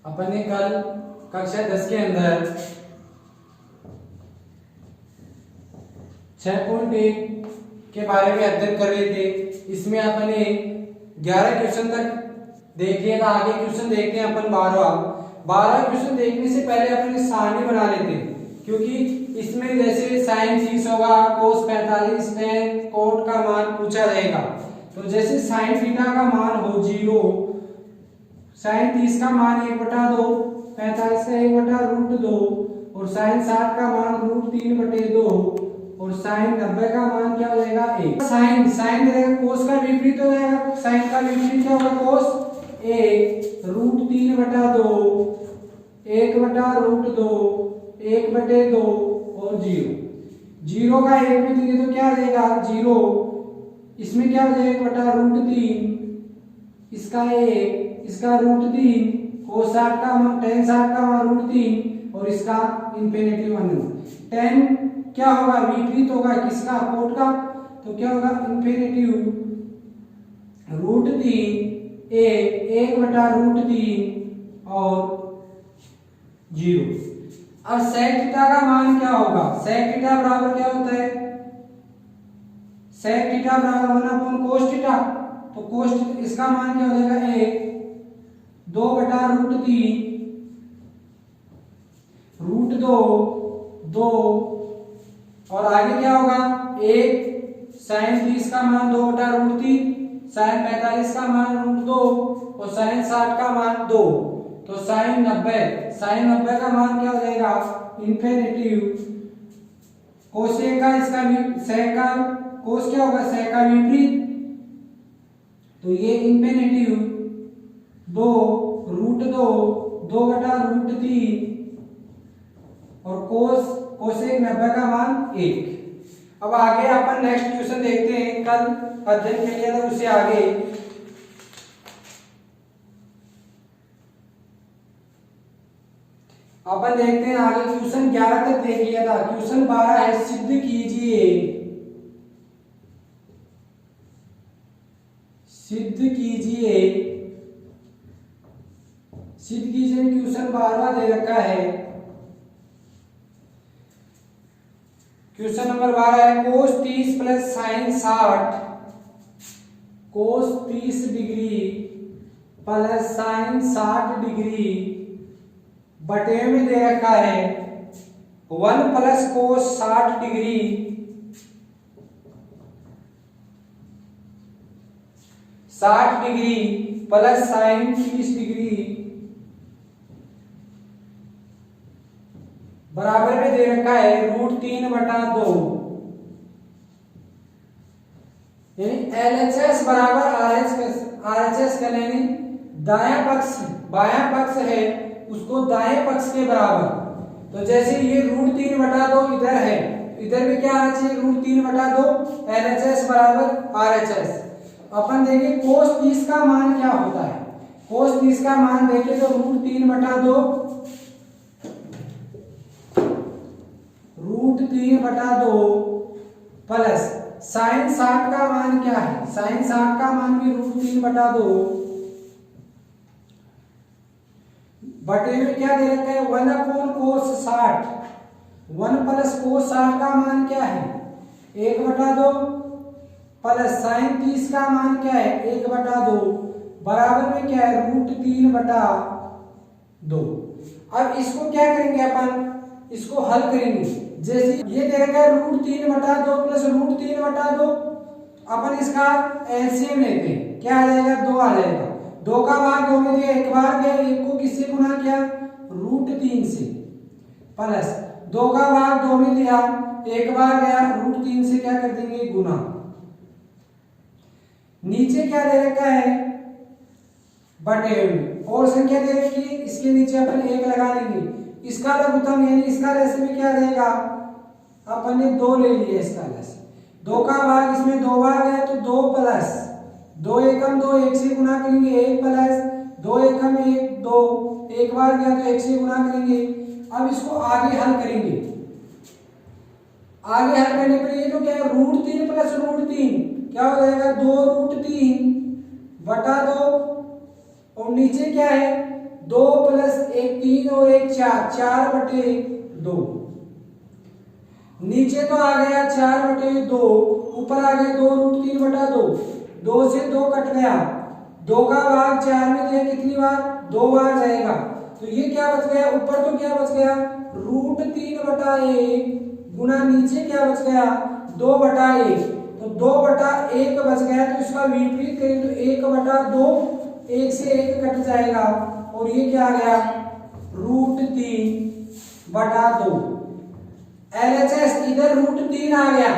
अपन ने कल कक्षा 10 के अंदर 6.1 के बारे में अध्ययन कर रहे थे। इसमें अपन ने 11 क्वेश्चन तक देख लिया था। आगे क्वेश्चन देखते हैं अपन 12 क्वेश्चन देखने से पहले अपन सारणी बना लेते हैं, क्योंकि इसमें जैसे साइन 30 होगा, कोस 45, टेन कोट का मान पूछा जाएगा। तो जैसे साइन थीटा का मान हो 0, साइन 30 का मान 1/2, 45 का 1/√2 और साइन 60 का मान √3/2 और साइन 90 का मान क्या हो जाएगा 1। साइन रहेगा, कोस का विपरीत हो जाएगा। साइन का विपरीत क्या होगा, कोस 1 √3/2 1/√2 1/2 और 0 का 1 में दिखे तो क्या आ जाएगा 0। इसमें क्या हो जाएगा 1/√3, इसका 1, इसका √3, cos 60 का मान tan 60 का मान √3 और इसका इंफिनिटी 1। tan क्या होगा, विपरीत होगा किसका, कोट का, तो क्या होगा इंफिनिटी √3 1/√3 और 0। अब sec थीटा का मान क्या होगा, sec थीटा बराबर क्या होता है, sec थीटा बराबर 1/cos थीटा। तो cos इसका मान क्या हो जाएगा 1 2/√3 √2 और आगे क्या होगा 1 साइन 30 का मान 2/√3, साइन 45 का मान √2 और साइन 60 का मान 2। तो साइन 90 का मान क्या हो जाएगा इंफिनिटी कोसेक का, इसका सेक का कोस क्या होगा, सेक का विपरीत, तो ये इंफिनिटी 2√3 और कोसेक 90 का मान 1। अब आगे अपन नेक्स्ट क्वेश्चन देखते हैं, कल अध्ययन के लिए था उससे आगे। अपन देखते हैं आगे, क्वेश्चन 11 तक देख लिया था। क्वेश्चन 12 है, सिद्ध कीजिए क्वेश्चन 12वां दे रखा है। क्वेश्चन नंबर 12 है, cos 30 plus sign 60, cos 30 degree plus sign 60 degree बटे में दे रखा है 1 plus cos 60 degree plus sign 30 degree बराबर में दे रखा है √3/2। यानी LHS बराबर RHS कर लेंगे। दायां पक्ष बायां पक्ष है उसको दाएं पक्ष के बराबर। तो जैसे ये √3/2 इधर है, इधर भी क्या आना चाहिए √3/2, LHS बराबर RHS। अपन देखें cos 30 का मान क्या होता है, cos 30 का मान देखें तो √3/2 प्लस साइन 60 का मान क्या है, साइन 60 का मान भी √3/2 बटे में क्या दे रखा है 1/cos 60। 1 प्लस cos 60 का मान क्या है 1/2 प्लस साइन 30 का मान क्या है 1/2 बराबर में क्या है √3/2। अब इसको क्या करेंगे अपन, इसको हल करेंगे। जैसे ये दे रखा है √3/2 प्लस √3/2, अपन इसका एलसीएम लेते हैं, क्या आ जाएगा 2 आ जाएगा। 2 का भाग 2 में दिया, एक बार गया, 1 को किससे गुना किया √3 से, प्लस 2 का भाग 2 में दिया, एक बार गया √3 से क्या कर देंगे गुना। नीचे क्या दे रखा है बटे में, और संख्या दे रखी है, इसके नीचे अपन 1 लगा लेंगे। इसका लघुत्तम यानी इसका लघुत्तम में क्या रहेगा, अपन ने 2 ले लिया इसका लघुत्तम। 2 का भाग इसमें 2 बार गया तो 2 प्लस 2 एकम 2, 1 से गुना करेंगे 1 प्लस 2 एकम 1 2, एक बार गया तो 1 से गुना करेंगे। अब इसको आगे हल करेंगे, आगे हल करने पर ये तो क्या है √3 प्लस √3 क्या हो जाएगा 2√3/2 और नीचे क्या है 2 प्लस और 1 4, 4/2। नीचे तो आ गया 4/2, ऊपर आ गया 2√3/2। 2 से 2 कट गया, 2 का भाग 4 में दिया कितनी बार? 2 बार जाएगा। तो ये क्या बच गया? ऊपर तो क्या बच गया? √3/1 गुना नीचे क्या बच गया? 2/1। तो 2/1 बच गया, तो इसका विपरीत करें तो 1/2, 1 से 1 कट जाएगा और ये क्या आ गया? √3/2। LHS इधर √3 आ गया,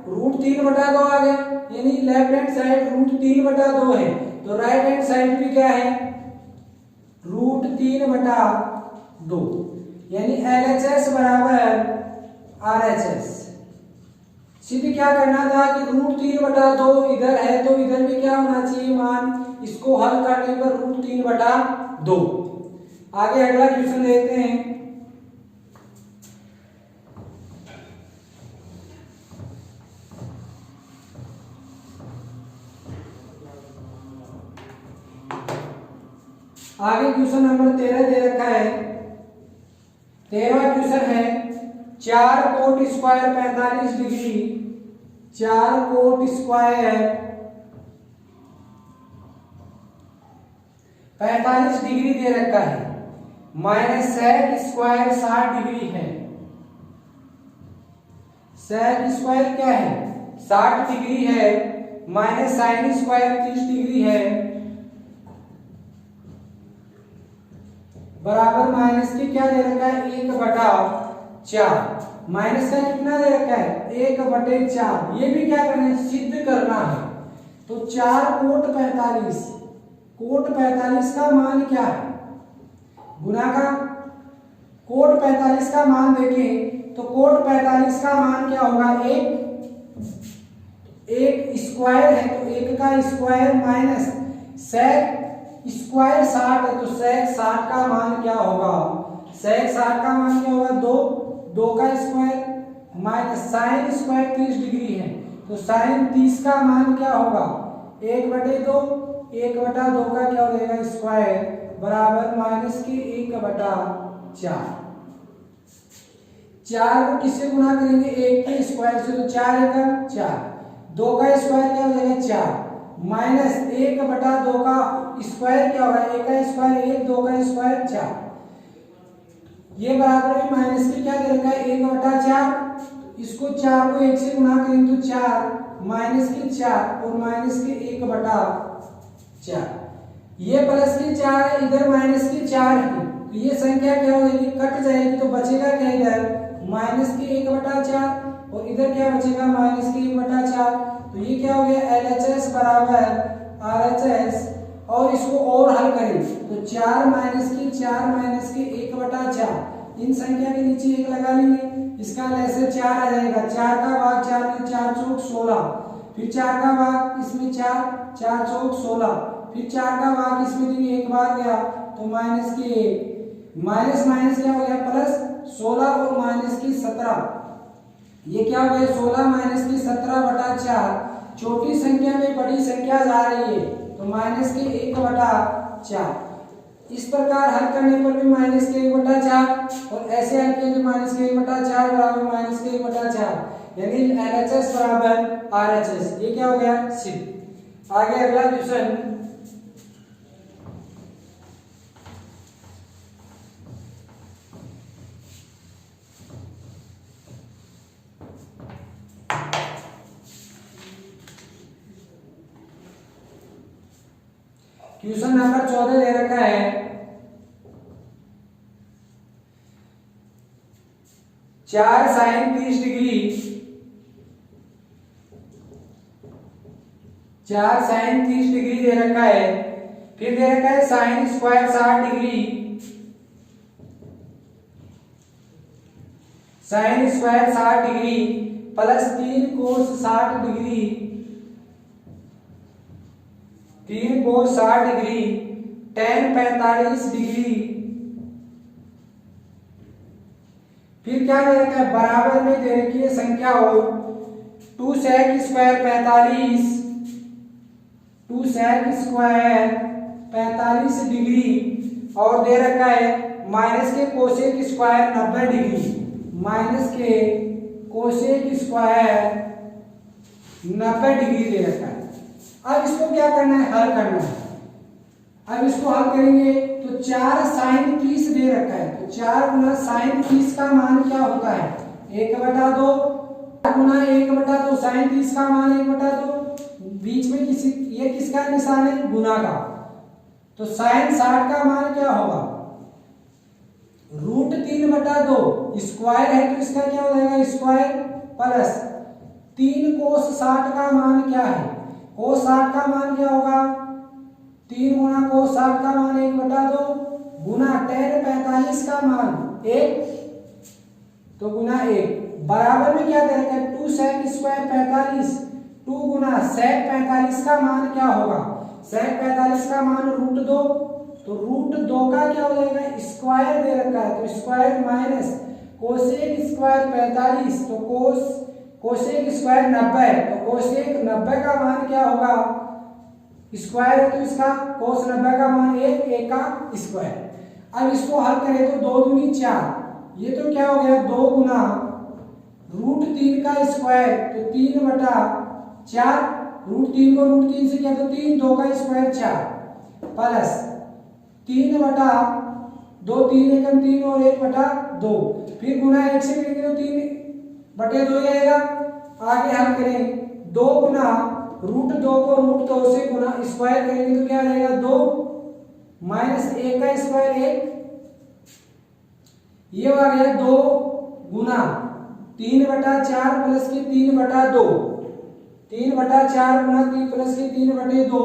√3/2 आ गया, यानी लेफ्ट हैंड साइड √3/2 है, तो राइट हैंड साइड भी क्या है? √3/2, यानी LHS बराबर RHS। सीधे क्या करना था कि √3/2 इधर है तो इधर भी क्या होना चाहिए मान, इसको हल करने पर √3/2। आगे अगला क्वेश्चन देखते हैं। आगे क्वेश्चन नंबर 13 दे रखा है। 13वां क्वेश्चन है 4 cot square 45 degree, 4 cot square 45 degree दे रखा है, माइनस सेक स्क्वायर 60 डिग्री है। सेक स्क्वायर क्या है? 60 डिग्री है, माइनस साइन स्क्वायर 30 डिग्री है, बराबर माइनस की क्या दे रखा है? 1/4। माइनस का कितना दे रखा है? 1/4। ये भी क्या करना है? सिद्ध करना है। तो 4 कोट 45, कोट 45 का मान क्या है? गुना का कोट 45 का मान देखें तो कोट 45 का मान क्या होगा? 1 स्क्वायर है तो 1 का स्क्वायर माइनस सेक स्क्वायर 60 है तो सेक 60 का मान क्या होगा? सेक 60 का मान क्या होगा? 2 का square minus sine square 30 degree है तो साइन 30 का मान क्या होगा? 1/2, 1/2 का क्या हो जाएगा? स्क्वायर बराबर माइनस के 1/4। 4 को किससे गुना करेंगे? 1 के स्क्वायर से, तो 4 का 4, 2 का स्क्वायर क्या हो जाएगा? 4 माइनस 1/2 का स्क्वायर क्या होगा? 1 का स्क्वायर 1, 2 का स्क्वायर 4। ये बराबर है माइनस की क्या दे रखा है? 1/4। इसको 4 को 1 से गुना करें तो 4 माइनस के 4 और माइनस के 1/4। ये प्लस की 4 है, इधर माइनस की 4 है, तो ये संख्या क्या हो जाएगी? कट जाएगी, तो बचेगा क्या? इधर माइनस के 1/4 और इधर क्या बचेगा? माइनस के 1/4। तो ये क्या हो गया? LHS बराबर RHS। और इसको और हल करें तो 4 माइनस के 1/4, इन संख्या के नीचे 1 लगा लेंगे, इसका लैसे 4 आ जाएगा। 4 का भाग 4 में 4 चौक 16, फिर 4 का भाग इसमें 4, 4 चौक 16, फिर 4 का भाग इसमें देंगे 1 बार गया तो माइनस के 1, माइनस माइनस क्या हो गया? प्लस 16 और माइनस की 17। ये क्या हो गया? 16 माइनस की 17/4। छोटी संख्या में बड़ी संख्या जा रही है तो माइनस के 1/4। इस प्रकार हल करने पर भी माइनस के 1/4 और ऐसे हल किए तो माइनस के 1/4 बराबर माइनस के 1/4, यानी LHS बराबर RHS। ये क्या हो गया? सिद्ध। आगे अगला क्वेश्चन। क्वेश्चन नंबर 14 दे रखा है 4 साइन 30 डिग्री, 4 साइन 30 डिग्री दे रखा है, फिर दे रखा है sine square 60 degree, sine square 60 degree plus 3 कोस 60 डिग्री, 3 कोस 60 डिग्री, tan 45 डिग्री। फिर क्या दे रखा है? बराबर में दे रखी है संख्या हो 2 sec square 45, 2 sec square 45 degree और दे रखा है माइनस के कोसेक स्क्वायर 90 डिग्री, माइनस के कोसेक स्क्वायर 90 डिग्री दे रखा है। अब इसको क्या करना है, हल करना है। अब इसको हल करेंगे तो 4 साइन 30 दे रखा है, तो 4 गुना साइन 30 का मान क्या होता है 1/2, गुना 1/2 साइन 30 का मान 1/2, बीच में किसी ये किसका निशान है, गुना का, तो साइन 60 का मान क्या होगा √3/2, स्क्वायर है तो इसका क्या हो जाएगा स्क्वायर, प्लस 3 कोस 60 का मान क्या है, कोस 60 का मान क्या होगा 3 गुना कोस 60 का मान 1/2 गुना tan 45 का मान 1, तो गुना 1 बराबर में क्या दे रखा है 2 sec स्क्वायर 45, 2 गुना sec 45 का मान क्या होगा, sec 45 का मान √2, तो √2 का क्या हो जाएगा स्क्वायर दे रखा है, तो स्क्वायर माइनस कोसेक स्क्वायर 45, तो कोसेक स्क्वायर 90, तो कोसेक 90 का मान क्या होगा स्क्वायर है तो इसका कोस 90 का मान 1 का स्क्वायर। अब इसको हल करें तो 2 दूनी 4, ये तो क्या हो गया 2 गुना √3 का स्क्वायर, तो 3/4, √3 को √3 से किया तो 3, 2 का स्क्वायर 4, प्लस 3/2, 3 एकम 3 और 1/2, फिर गुना 1 से करेंगे तो 3/2 आएगा। आगे हल करें 2 गुना √2 को √2 से गुना स्क्वायर करेंगे तो क्या आ जाएगा 2 माइनस 1 का स्क्वायर 1, ये आ गया 2 गुना 3/4 प्लस के 3/2, 3/4 गुना 3 प्लस के 3/2।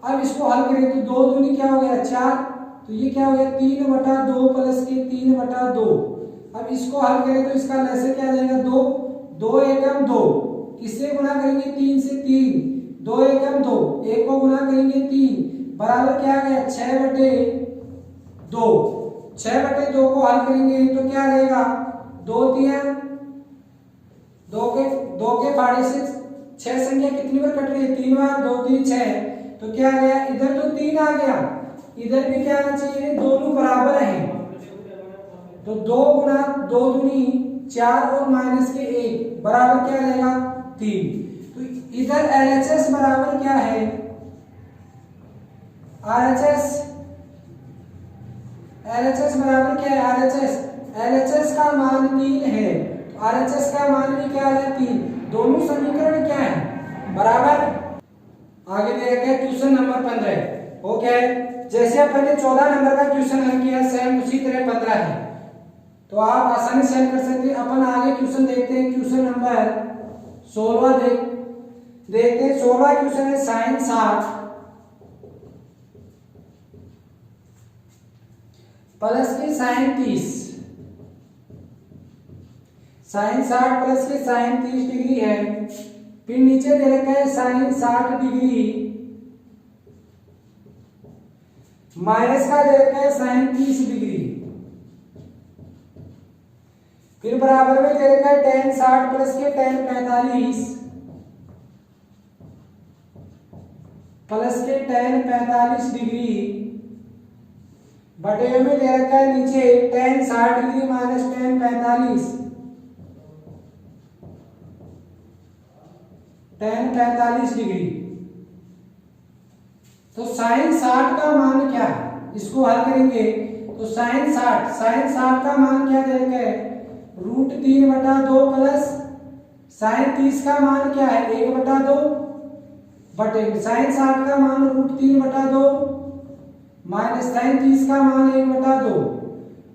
अब इसको हल करें तो 2 दूनी क्या हो गया 4, तो ये क्या हो गया 3/2 प्लस के 3/2। अब इसको हल करें तो इसका लैसे क्या आ जाएगा 2, 2 एकम 2, किससे गुना करेंगे 3 से 3, 2 एकम 2, 1 को गुना करेंगे 3, बराबर क्या आ गया 6/2, 6/2 को हल करेंगे तो क्या आ जाएगा 2 3 2 के फाड़े से 6 संख्या कितनी बार कट रही है 3 बार, 2 3 6, तो क्या आ गया इधर तो 3 आ गया, इधर भी क्या आना चाहिए दोनों बराबर हैं, तो 2 गुना 2 दूनी 4 और माइनस के 1 बराबर क्या आ जाएगा 3। तो इधर LHS बराबर क्या है LHS बराबर क्या है LHS का मान 3 है, तो RHS का मान भी क्या है 3, दोनों समीकरण क्या है बराबर। आगे दे रखा है क्वेश्चन नंबर 15, वो क्या है जैसे अपन ने 14 नंबर का क्वेश्चन हल किया सेम उसी तरह 15 है, तो आप आसानी से हल कर सकते हैं। अपन आगे क्वेश्चन देखते हैं, क्वेश्चन नंबर 16 देखते हैं। 16 क्वेश्चन है साइन 60 प्लस के साइन 30, साइन 60 प्लस के साइन 30 डिग्री है, फिर नीचे दे रखा है साइन 60 डिग्री माइनस का दे रखा है साइन 30 डिग्री, फिर बराबर में दे रखा है tan 60 प्लस के tan 45 प्लस के tan 45 डिग्री, बटे में दे रखा है नीचे tan 60 degree minus tan 45, tan 45 degree. तो साइन 60 का मान क्या है, इसको हल करेंगे तो साइन 60 का मान क्या दे रखा है √3/2 प्लस साइन 30 का मान क्या है 1/2 बटे साइन 60 का मान √3/2 माइनस साइन 30 का मान 1/2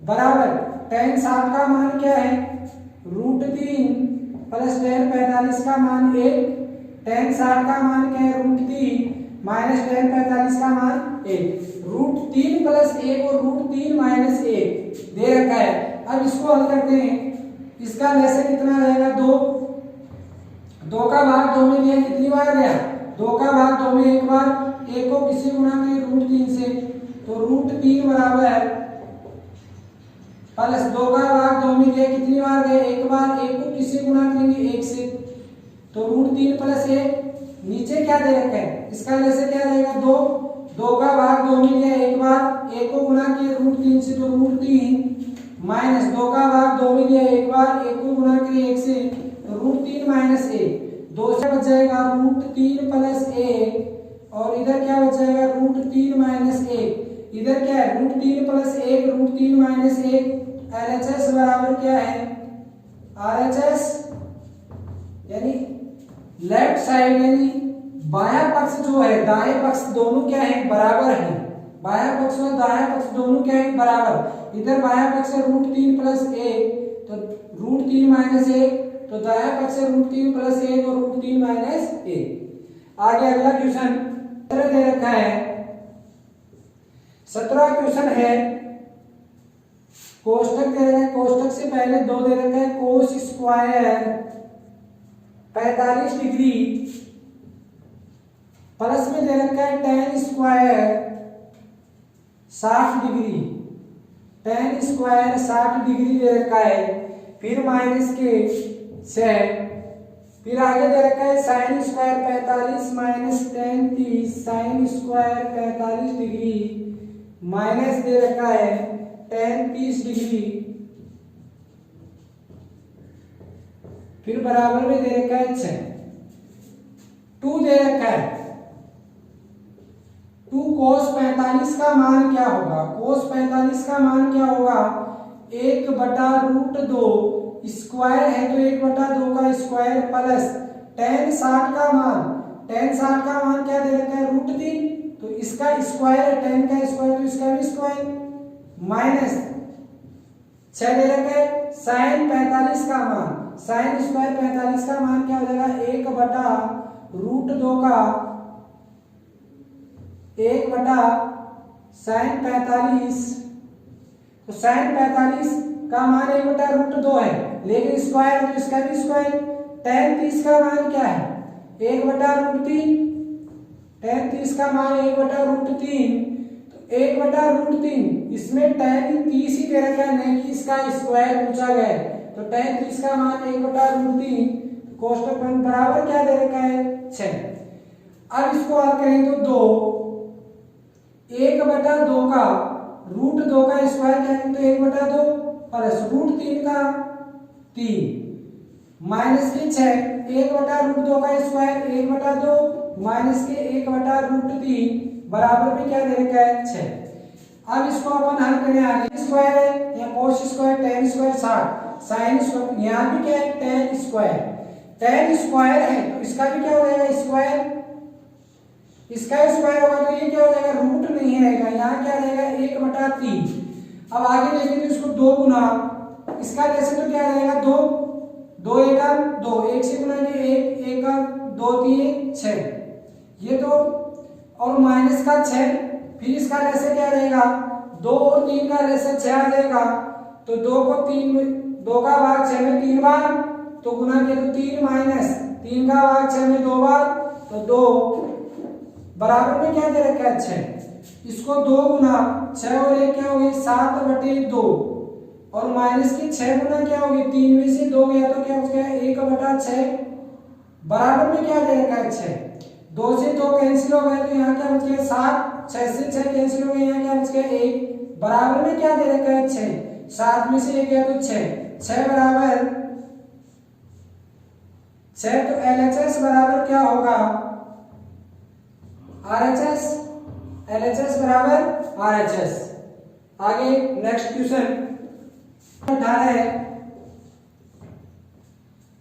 बराबर tan 60 का मान क्या है √3 प्लस tan 45 का मान 1, tan 60 का मान क्या है √3 माइनस tan 45 का मान 1, √3 प्लस 1 और √3 माइनस 1 दे रखा है। अब इसको हल करते हैं, इसका वैसे कितना आ जाएगा 2, 2 का भाग 2 में दिया कितनी बार गया 2 का भाग 2 में एक बार, 1 को किसी गुणा करें √3 से, तो √3 बराबर है प्लस 2 का भाग 2 में दिया कितनी बार गए एक बार, 1 को किसी गुणा करेंगे 1 से, तो √3 प्लस 1 नीचे क्या दे रखा है इसका वैसे क्या रहेगा 2, 2 का भाग 2 में दिया एक बार, एक को गुना किया √3 से तो √3 माइनस 2 का भाग 2 में दिया एक बार, एक को गुना किया 1 से तो √3 माइनस 1, 2 से बच जाएगा √3 प्लस 1 और इधर क्या बच जाएगा √3 माइनस 1, इधर क्या है √3 प्लस 1 √3 माइनस 1, LHS बराबर क्या है RHS, यानी लेफ्ट साइड यानी बायां पक्ष जो है दाएं पक्ष दोनों क्या है बराबर है, बायां पक्ष और दायां पक्ष दोनों क्या है बराबर, इधर बायां पक्ष है √3 प्लस 1 तो √3 माइनस 1, तो दायां पक्ष है √3 प्लस 1 और √3 माइनस 1। आगे अगला क्वेश्चन 17 दे रखा है, 17 क्वेश्चन है, कोष्टक दे रखा है, कोष्टक से पहले 2 दे रखा है कोस स्क्वायर 45 डिग्री प्लस में दे रखा है tan square 60 degree, tan square 60 degree दे रखा है, फिर माइनस के 6, फिर आगे दे रखा है sin square 45 minus tan 30, sin square 45 degree minus दे रखा है tan 30 डिग्री, फिर बराबर में दे रखा है 6, 2 दे रखा है, 2 cos 45 का मान क्या होगा, cos 45 का मान क्या होगा 1/√2 स्क्वायर है तो 1/2 का स्क्वायर प्लस tan 60 का मान, tan 60 का मान क्या दे रखा है √3 तो इसका स्क्वायर है, tan का स्क्वायर तो इसका भी स्क्वायर माइनस 6 दे रखा है sin 45 का मान, sin स्क्वायर 45 का मान क्या हो जाएगा 1/√2 का 1/sin 45, तो sin 45 का मान 1/√2 है लेकिन स्क्वायर है तो इसका भी स्क्वायर, tan 30 का मान क्या है 1/√3, tan 30 का मान 1/√3 तो 1/√3 इसमें tan 30 ही दे रखा है नहीं कि इसका स्क्वायर पूछा गया है, तो tan 30 का मान 1/√3 कोष्टक बराबर क्या दे रखा है 6। अब इसको हल करें तो 2 1/2 का √2 का स्क्वायर क्या है तो 1/2 प्लस √3 का 3 माइनस के 6, 1/√2 का स्क्वायर 1/2 माइनस के 1/√3 बराबर में क्या दे रखा है 6। अब इसको अपन हल करें, आगे स्क्वायर है या cos square tan square 60, sin square यहाँ भी क्या है tan स्क्वायर, tan स्क्वायर है तो इसका भी क्या हो जाएगा स्क्वायर, इसका स्क्वायर होगा तो ये क्या हो जाएगा रूट नहीं रहेगा, यहाँ क्या रहेगा 1/3। अब आगे देखें तो इसको 2 गुना इसका जैसे तो क्या रहेगा 2, 2 1 2, 1 से गुना ये 1 1 2 3 6 ये तो और माइनस का 6, फिर इसका जैसे क्या रहेगा 2 और 3 का जैसे 6 आ जाएगा तो 2 को 3 में 2 का भाग 6 में 3 बार तो गुना किया तो 3 माइनस 3 का भाग 6 में 2 बार तो 2 बराबर में क्या दे रखा है 6, इसको 2 गुना 6 और 1 क्या हो गई 7/2 और माइनस की 6 गुना क्या हो गई 3 में से 2 गया तो क्या हो गया 1/6 बराबर में क्या दे रखा है 6, 2 से 2 कैंसिल हो गए तो यहाँ क्या बच गया 7, 6 से 6 कैंसिल हो गए यहाँ क्या बच गया 1 बराबर में क्या दे रखा है 6, 7 में से 1 गया तो 6 बराबर 6 तो LHS बराबर क्या होगा RHS, LHS बराबर RHS। आगे नेक्स्ट क्वेश्चन 18 है,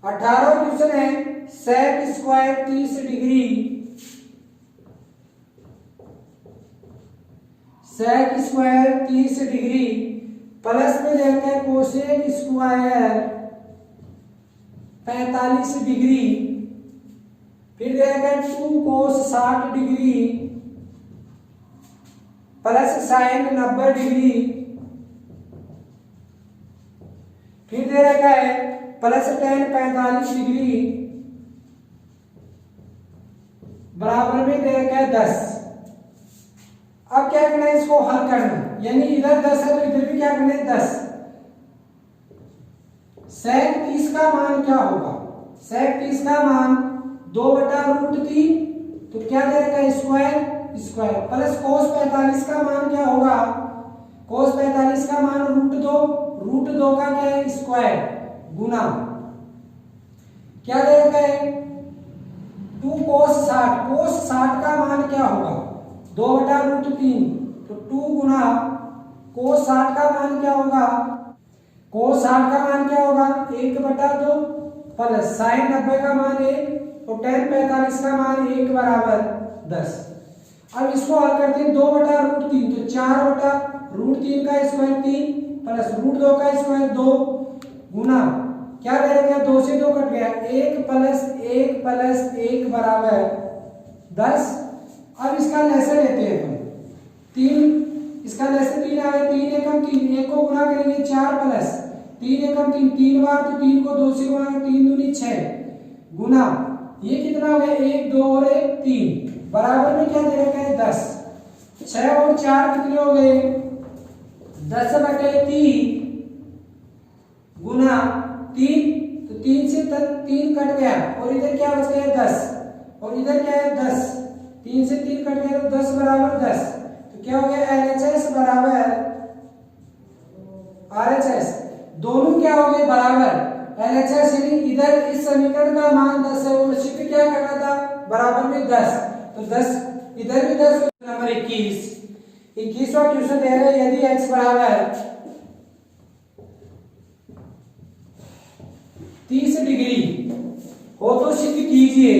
18 क्वेश्चन है sec square 30 degree, sec square 30 degree plus में देखते हैं कोसेक स्क्वायर 45 डिग्री, फिर देखते हैं 2 cos 60 degree plus sin 90 degree, फिर दे रखा है प्लस tan 45 डिग्री बराबर में दे रखा है 10। अब क्या करना है इसको हल करना, यानी इधर 10 है तो इधर भी क्या करना है 10। sec 30 का मान क्या होगा, sec 30 का मान 2/√3 तो क्या दे रखा है स्क्वायर स्क्वायर प्लस cos 45 का मान क्या होगा, cos 45 का मान √2 का क्या है स्क्वायर गुना क्या दे रखा है 2 cos 60 का मान क्या होगा 2/√3 तो 2 गुना cos 60 का मान क्या होगा, cos 60 का मान क्या होगा 1/2 प्लस sin 90 का मान 1 तो tan 45 का मान 1 बराबर 10। अब इसको हल करते हैं 2/√3 तो 4/√3 का स्क्वायर 3 प्लस √2 का स्क्वायर 2 गुना क्या दे रखा है 2 से 2 कट गया 1 प्लस 1 बराबर 10। अब इसका लेसन लेते हैं अपन 3 इसका लेसन 3 आ गया 3 एकम 3 1 को गुना करेंगे 4 प्लस 3 एकम 3 3 बार तो 3 को 2 से गुना 3 दूनी 6 गुना ये कितना हो गया 1 2 और 1 3 बराबर में क्या दे रखा है 10। 6 और 4 कितने हो गए 10/3 गुना 3 तो 3 से 3 कट गया और इधर क्या बच गया 10 और इधर क्या है 10 3 से 3 कट गया तो 10 बराबर 10 तो क्या हो गया LHS बराबर RHS दोनों क्या हो गए बराबर LHS यानी इधर इस समीकरण का मान 10 है और सिद्ध क्या करना था बराबर में 10 तो 10 इधर भी 10 नंबर 21वां क्वेश्चन दे रहे हैं यदि x बराबर 30 डिग्री हो तो सिद्ध कीजिए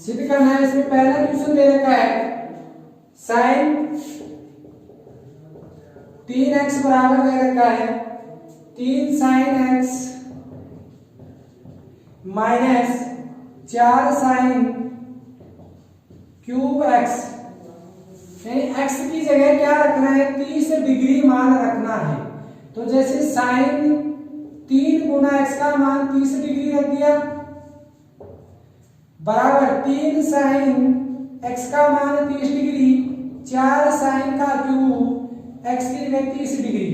सिद्ध करना है। इसमें पहला क्वेश्चन दे रखा है sin 3x बराबर दे रखा है 3 sin x minus 4 sin cube x यानी x की जगह क्या रखना है 30 डिग्री मान रखना है। तो जैसे sin 3 गुना x का मान 30 डिग्री रख दिया बराबर 3 sin x का मान 30 डिग्री 4 sin का क्यूब x की जगह 30 डिग्री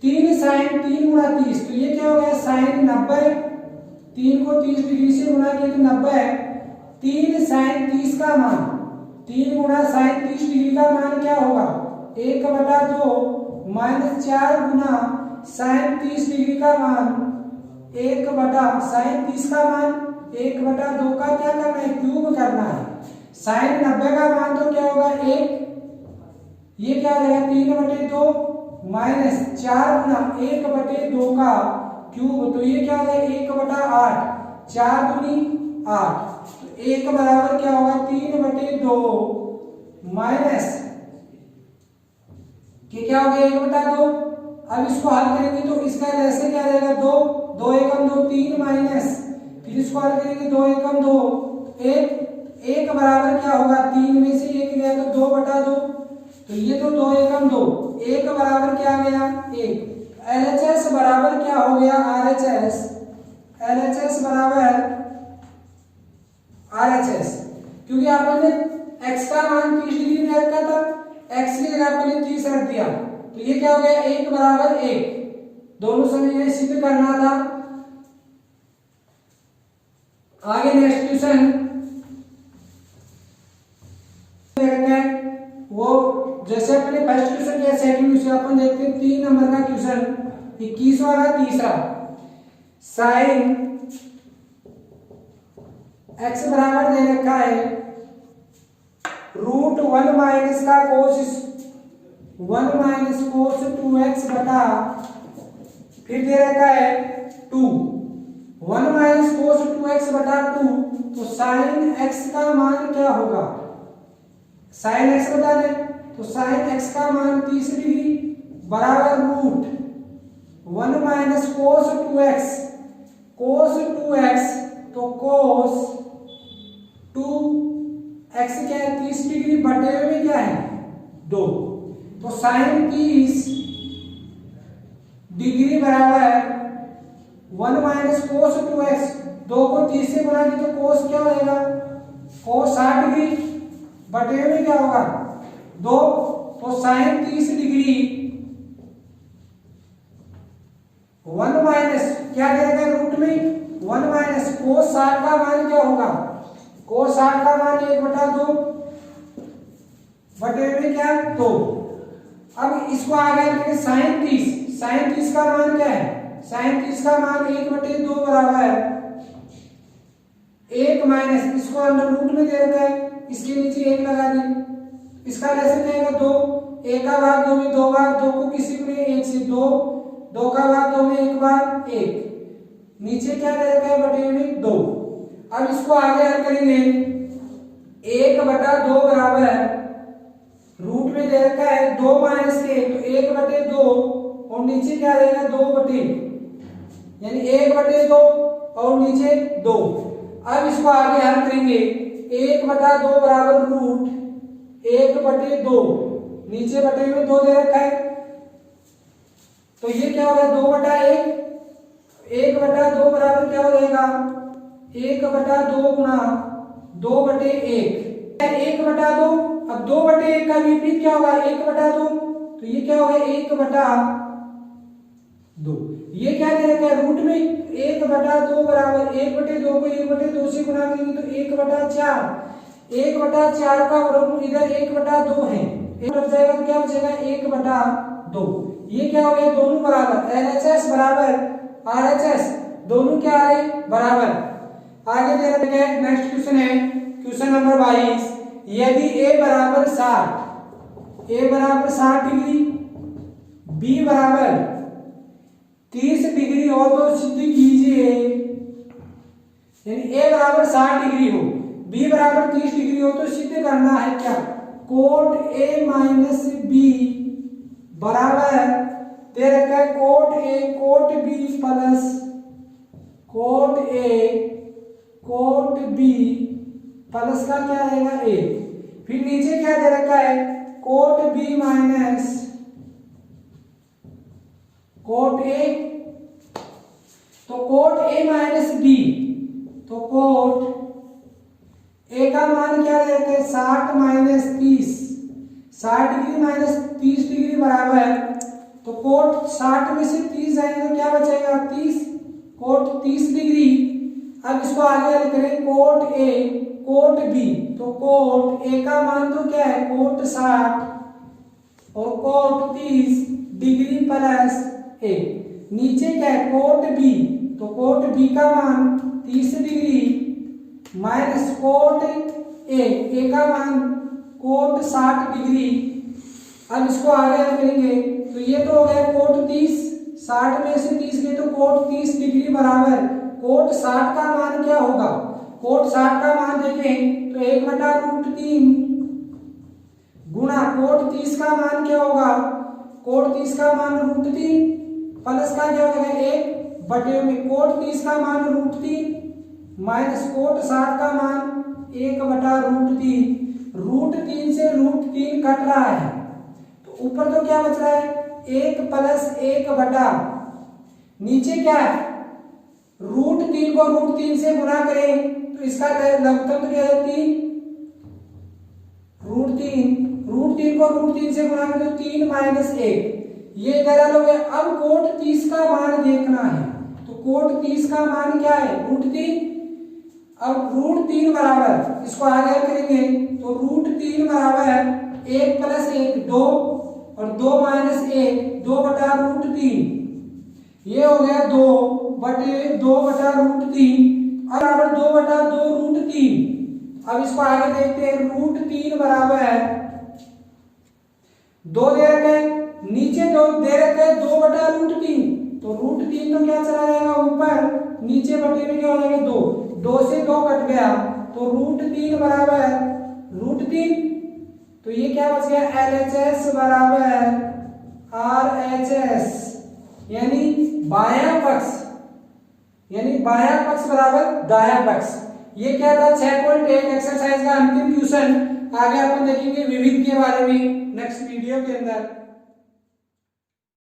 3 sin 3 गुना 30 तो ये क्या हो गया sin 90 3 को 30 डिग्री से गुना किया तो 90 है 3 sin 30 का मान 3 गुना sin 30 डिग्री का मान क्या होगा 1/2 माइनस 4 गुना sin 30 डिग्री का मान 1/sin 30 का मान 1/2 का क्या करना है क्यूब करना है। sin 90 का मान तो क्या होगा 1 ये क्या हो जाएगा 3/2 माइनस 4 गुना 1/2 का क्यूब तो ये क्या हो जाएगा 1/8 4 दूनी 8 तो 1 बराबर क्या होगा 3/2 माइनस क्या हो गया 1/2। अब इसको हल करेंगे तो इसका ऐसे क्या जाएगा 2 2 एकम 2 3 माइनस फिर इसको हल करेंगे 2 एकम 2 1 बराबर क्या होगा 3 में से 1 गया तो 2/2 तो ये तो 2 एकम 2 1 बराबर क्या आ गया 1। LHS बराबर क्या हो गया RHS LHS बराबर RHS क्योंकि आपने x का मान 30 डिग्री में रखा था x की जगह आपने 30 रख दिया तो ये क्या हो गया 1 बराबर 1 दोनों समय ये सिद्ध करना था। आगे नेक्स्ट क्वेश्चन वो जैसे अपने फर्स्ट क्वेश्चन या सेकंड क्वेश्चन अपन देखते हैं 3 नंबर का क्वेश्चन 21वां का तीसरा sin x बराबर दे रखा है √1 माइनस का cos 1 माइनस cos 2x बटा फिर दे रखा है 2 1 माइनस cos 2x बटा 2 तो sin x का मान क्या होगा sin x बता दें तो sin x का मान 30 डिग्री बराबर √1 माइनस cos 2x तो cos 2x क्या है 30 डिग्री बटे में क्या है 2 तो sin 30 डिग्री बराबर 1 माइनस cos 2x 2 को 30 से गुणा किया तो cos क्या हो जाएगा cos 60 डिग्री बटे में क्या होगा 2 तो sin 30 डिग्री 1 माइनस क्या दे रखा है रूट में 1 माइनस कोस 60 का मान क्या होगा, कोस 60 का मान 1/2 बटे में क्या 2। अब इसको आगे लिखेंगे साइन 30 का मान क्या है, साइन 30 का मान 1/2 बराबर है 1 माइनस इसको अंडर रूट में दे रखा है, इसके नीचे 1 लगा दी, इसका लेसन क्या है 2, 1 का भाग 2 में 2 बार 2 को किसी को 1 से 2, 2 का भाग 2 में 1 बार 1, नीचे क्या दे रखा है बटे में 2। अब इसको आगे हल करेंगे 1/2 बराबर है रूट में दे रखा है 2 माइनस 1 तो 1/2 और नीचे क्या रहेगा 2 बटे यानी 1/2 और नीचे 2। अब इसको आगे हल करेंगे 1/2 बराबर रूट 1/2 नीचे बटे में 2 दे रखा है तो ये क्या होगा 2/1 1/2 बराबर क्या हो जाएगा 1/2 गुणा 2/1 1/2। अब 2/1 का विपरीत क्या होगा 1/2 तो ये क्या होगा 1/2। ये क्या दे रखा है रूट में 1/2 बराबर 1/2 को 1/2 से गुणा करेंगे तो 1/4 1/4 का वर्गमूल इधर 1/2 है, एक कट जाएगा तो क्या बचेगा 1/2। ये क्या हो गया दोनों बराबर LHS बराबर RHS दोनों क्या आ रहे बराबर। आगे दे रखे हैं नेक्स्ट क्वेश्चन है क्वेश्चन नंबर 22। यदि a बराबर 60 डिग्री b बराबर 30 डिग्री हो तो सिद्ध कीजिए, यानी a बराबर 60 डिग्री हो b बराबर 30 डिग्री हो तो सिद्ध करना है क्या कोट a माइनस b बराबर दे रखा है cot a cot b plus cot a cot b प्लस का क्या रहेगा a, फिर नीचे क्या दे रखा है cot b minus cot a, तो कोट a माइनस b तो कोट a का मान क्या रहता है 60 माइनस 30 60 डिग्री माइनस 30 डिग्री बराबर है तो कोट 60 में से 30 जाएंगे तो क्या बचेगा 30 कोट 30 डिग्री। अब इसको आगे हल करें कोट a कोट b तो कोट a का मान तो क्या है कोट 60 और कोट 30 डिग्री प्लस a, नीचे क्या है कोट b तो कोट b का मान 30 डिग्री माइनस कोट a का मान कोट 60 डिग्री। अब इसको आगे हल करेंगे तो ये तो हो गया कोट 30 60 में से 30 गए तो कोट 30 डिग्री बराबर कोट 60 का मान क्या होगा कोट 60 का मान देखें तो 1/√3 गुणा कोट 30 का मान क्या होगा कोट 30 का मान √3 प्लस का क्या हो जाएगा 1 में कोट 30 का मान √3 माइनस कोट 60 का मान 1/√3 √3 से √3 कट रहा है तो ऊपर तो क्या बच रहा है 1 प्लस 1 बटा नीचे क्या है √3 को √3 से गुणा करें तो इसका लघुत्तम तो क्या है 3 √3 को √3 से गुणा करें तो 3 माइनस 1 ये इधर हल हो गया। अब कोट 30 का मान देखना है तो कोट 30 का मान क्या है √3। अब √3 बराबर इसको आगे करेंगे तो √3 बराबर 1 प्लस 1 2 और 2 माइनस 1 2/√3 ये हो गया 2/2/√3 बराबर 2/2√3। अब इसको आगे देखते हैं √3 बराबर है 2 दे रखे नीचे 2 दे रखे 2/√3 तो √3 तो क्या चला जाएगा ऊपर नीचे बटे में क्या हो जाएगा 2 से 2 कट गया तो √3 बराबर √3 तो ये क्या बच गया LHS बराबर RHS यानी बायां पक्ष बराबर दायां पक्ष। ये क्या था 6.1 एक्सरसाइज का अंतिम क्वेश्चन। आगे अपन देखेंगे विविध के बारे में नेक्स्ट वीडियो के अंदर।